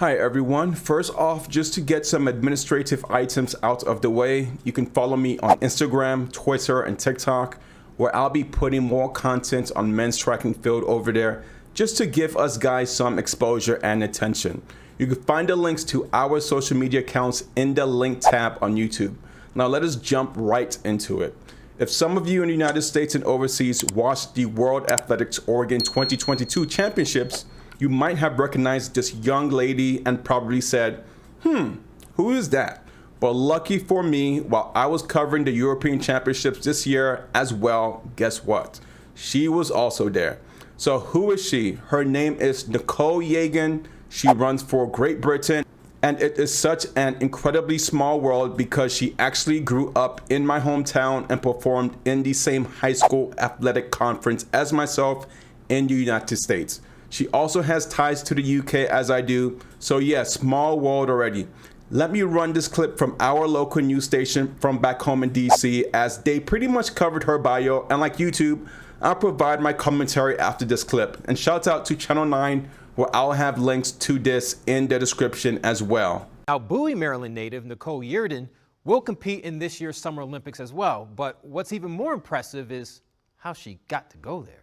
Hi everyone. First off, just to get some administrative items out of the way, you can follow me on Instagram, Twitter, and TikTok, where I'll be putting more content on men's track and field over there, just to give us guys some exposure and attention. You can find the links to our social media accounts in the link tab on YouTube. Now let us jump right into it. If some of you in the United States and overseas watched the World Athletics Oregon2022 Championships, you might have recognized this young lady and probably said, who is that? But lucky for me, while I was covering the European Championships this year as well, guess what? She was also there. So who is she? Her name is Nicole Yeargin. She runs for Great Britain. And it is such an incredibly small world because she actually grew up in my hometown and performed in the same high school athletic conference as myself in the United States. She also has ties to the UK as I do, so yeah, small world already. Let me run this clip from our local news station from back home in DC, as they pretty much covered her bio, and like YouTube, I'll provide my commentary after this clip. And shout out to Channel 9, where I'll have links to this in the description as well. Now, Bowie, Maryland native Nicole Yeargin will compete in this year's Summer Olympics as well, but what's even more impressive is how she got to go there.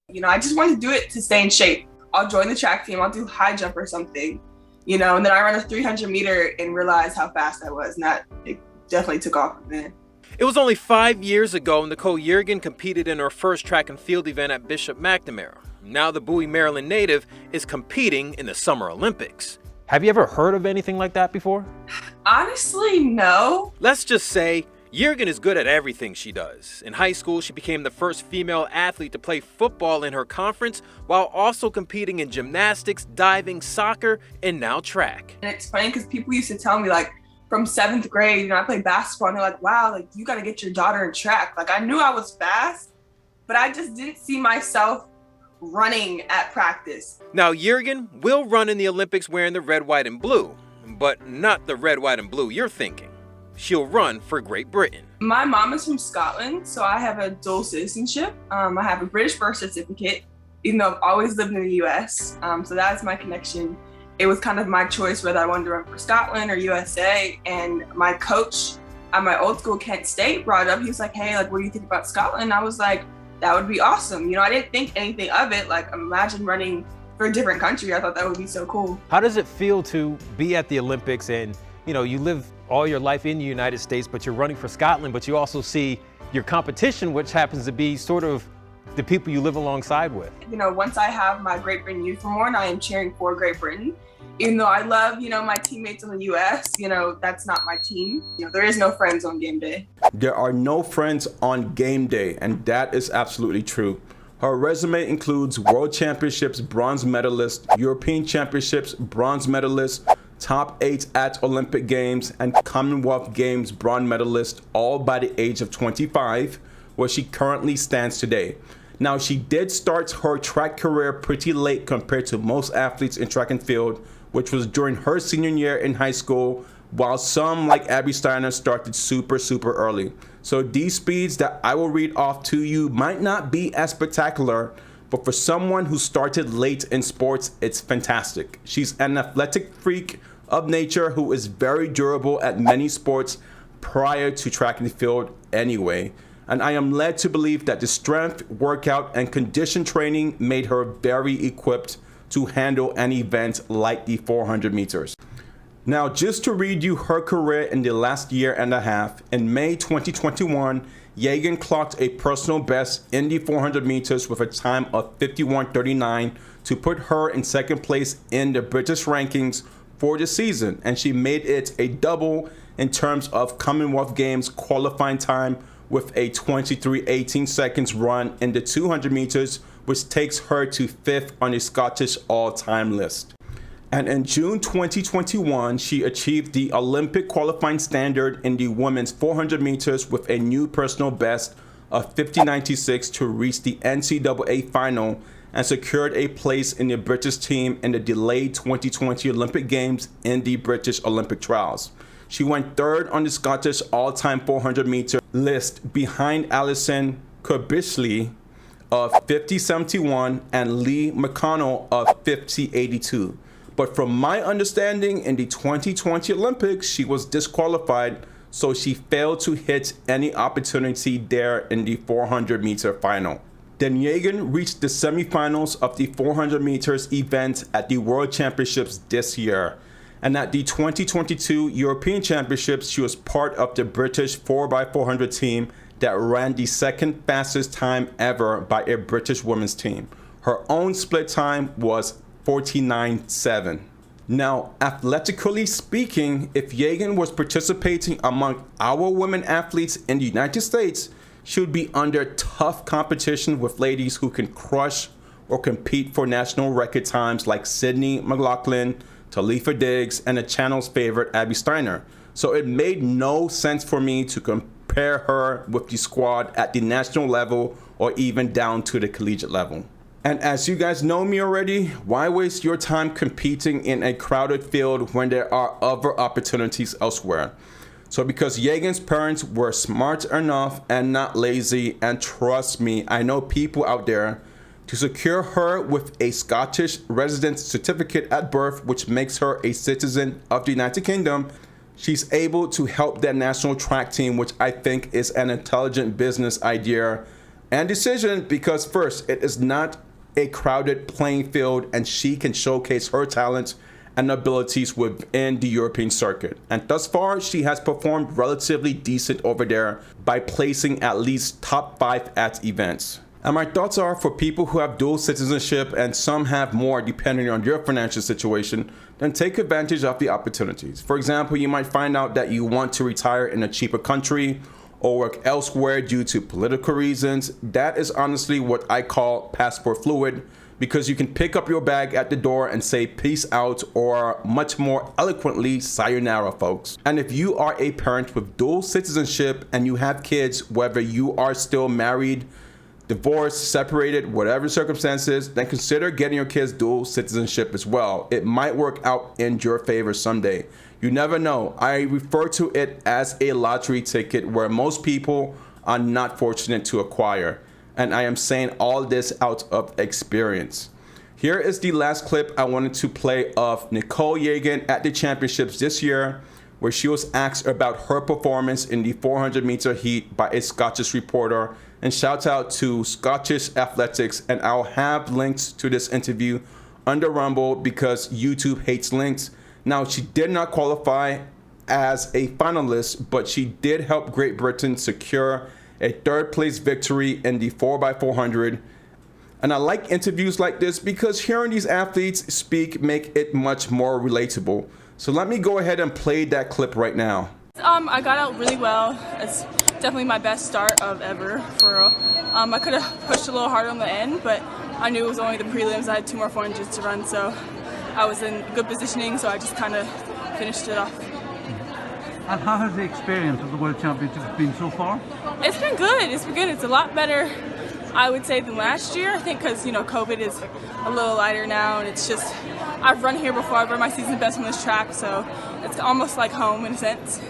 You know, I just wanted to do it to stay in shape. I'll join the track team, I'll do high jump or something, you know, and then I ran a 300 meter and realized how fast I was, and that it definitely took off from there. It was only 5 years ago Nicole Yeargin competed in her first track and field event at Bishop McNamara. Now the Bowie, Maryland native is competing in the Summer Olympics. Have you ever heard of anything like that before? Honestly, no. Let's just say Yeargin is good at everything she does. In high school, she became the first female athlete to play football in her conference, while also competing in gymnastics, diving, soccer, and now track. And it's funny because people used to tell me, like, from 7th grade, you know, I played basketball, and they're like, wow, like, you got to get your daughter in track. Like, I knew I was fast, but I just didn't see myself running at practice. Now, Yeargin will run in the Olympics wearing the red, white, and blue, but not the red, white, and blue you're thinking. She'll run for Great Britain. My mom is from Scotland, so I have a dual citizenship. I have a British birth certificate, even though I've always lived in the US. So that's my connection. It was kind of my choice whether I wanted to run for Scotland or USA. And my coach at my old school, Kent State, brought it up. He was like, hey, like, what do you think about Scotland? I was like, that would be awesome. You know, I didn't think anything of it. Like, imagine running for a different country. I thought that would be so cool. How does it feel to be at the Olympics and, you know, you live all your life in the United States, but you're running for Scotland, but you also see your competition, which happens to be sort of the people you live alongside with? You know, once I have my Great Britain uniform on, I am cheering for Great Britain. Even though I love, you know, my teammates in the US, you know, that's not my team. You know, there is no friends on game day. There are no friends on game day, and that is absolutely true. Her resume includes World Championships bronze medalist, European Championships bronze medalist, top 8 at Olympic Games, and Commonwealth Games bronze medalist, all by the age of 25, where she currently stands today. Now, she did start her track career pretty late compared to most athletes in track and field, which was during her senior year in high school, while some, like Abby Steiner, started super early. So these speeds that I will read off to you might not be as spectacular, but for someone who started late in sports, it's fantastic. She's an athletic freak of nature who is very durable at many sports prior to track and field anyway. And I am led to believe that the strength, workout, and condition training made her very equipped to handle an event like the 400 meters. Now, just to read you her career in the last year and a half, in May 2021, Yeargin clocked a personal best in the 400 meters with a time of 51:39 to put her in second place in the British rankings for the season, and she made it a double in terms of Commonwealth Games qualifying time with a 23:18 seconds run in the 200 meters, which takes her to 5th on the Scottish all-time list. And in June 2021, she achieved the Olympic qualifying standard in the women's 400 meters with a new personal best of 50:96 to reach the NCAA final and secured a place in the British team in the delayed 2020 Olympic Games in the British Olympic trials. She went 3rd on the Scottish all-time 400 meter list behind Alison Kirbishley of 50:71 and Lee McConnell of 50:82. But from my understanding, in the 2020 Olympics, she was disqualified, so she failed to hit any opportunity there in the 400-meter final. Then Yeargin reached the semifinals of the 400 meters event at the World Championships this year. And at the 2022 European Championships, she was part of the British 4x400 team that ran the second fastest time ever by a British women's team. Her own split time was 49.7. Now, athletically speaking, if Yeargin was participating among our women athletes in the United States, she would be under tough competition with ladies who can crush or compete for national record times like Sydney McLaughlin, Talitha Diggs, and the channel's favorite Abby Steiner. So it made no sense for me to compare her with the squad at the national level or even down to the collegiate level. And as you guys know me already, why waste your time competing in a crowded field when there are other opportunities elsewhere? So because Yeargin's parents were smart enough and not lazy, and trust me, I know people out there, to secure her with a Scottish residence certificate at birth, which makes her a citizen of the United Kingdom, she's able to help their national track team, which I think is an intelligent business idea and decision, because first, it is not a crowded playing field and she can showcase her talents and abilities within the European circuit. And thus far, she has performed relatively decent over there by placing at least top 5 at events. And my thoughts are, for people who have dual citizenship, and some have more depending on your financial situation, then take advantage of the opportunities. For example, you might find out that you want to retire in a cheaper country or work elsewhere due to political reasons. That is honestly what I call passport fluid, because you can pick up your bag at the door and say peace out, or much more eloquently, sayonara, folks. And if you are a parent with dual citizenship and you have kids, whether you are still married, divorced, separated, whatever circumstances, then consider getting your kids dual citizenship as well. It might work out in your favor someday. You never know. I refer to it as a lottery ticket where most people are not fortunate to acquire. And I am saying all this out of experience. Here is the last clip I wanted to play of Nicole Yeargin at the championships this year, where she was asked about her performance in the 400-meter heat by a Scottish reporter. And shout out to Scottish Athletics, and I'll have links to this interview under Rumble because YouTube hates links. Now, she did not qualify as a finalist, but she did help Great Britain secure a third-place victory in the 4x400. And I like interviews like this because hearing these athletes speak make it much more relatable. So let me go ahead and play that clip right now. I got out really well. It's definitely my best start of ever, for real. I could have pushed a little harder on the end, but I knew it was only the prelims. I had 2 more 400s to run, so I was in good positioning, so I just kind of finished it off. And how has the experience of the World Championships been so far? It's been good. It's been good. It's a lot better, I would say, than last year. I think because, you know, COVID is a little lighter now, and it's just, I've run here before. I've run my season best on this track, so it's almost like home in a sense.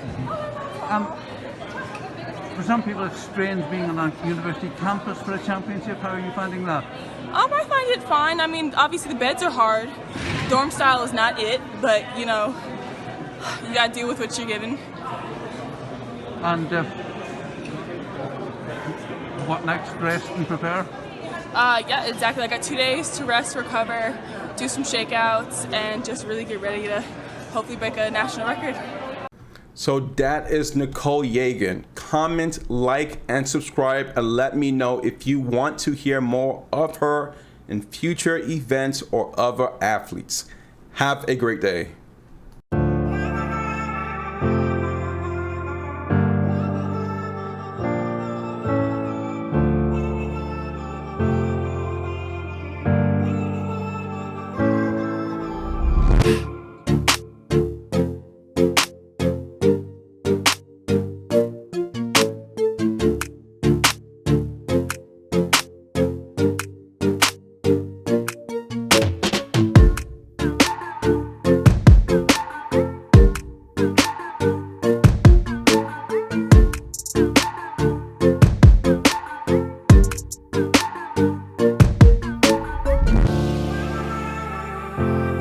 For some people it's strange being on a university campus for a championship. How are you finding that? I find it fine. I mean, obviously the beds are hard. Dorm style is not it, but, you know, you gotta deal with what you're given. And what next? Rest and prepare? Yeah, exactly. I got 2 days to rest, recover, do some shakeouts, and just really get ready to hopefully break a national record. So that is Nicole Yeargin. Comment, like, and subscribe, and let me know if you want to hear more of her in future events or other athletes. Have a great day.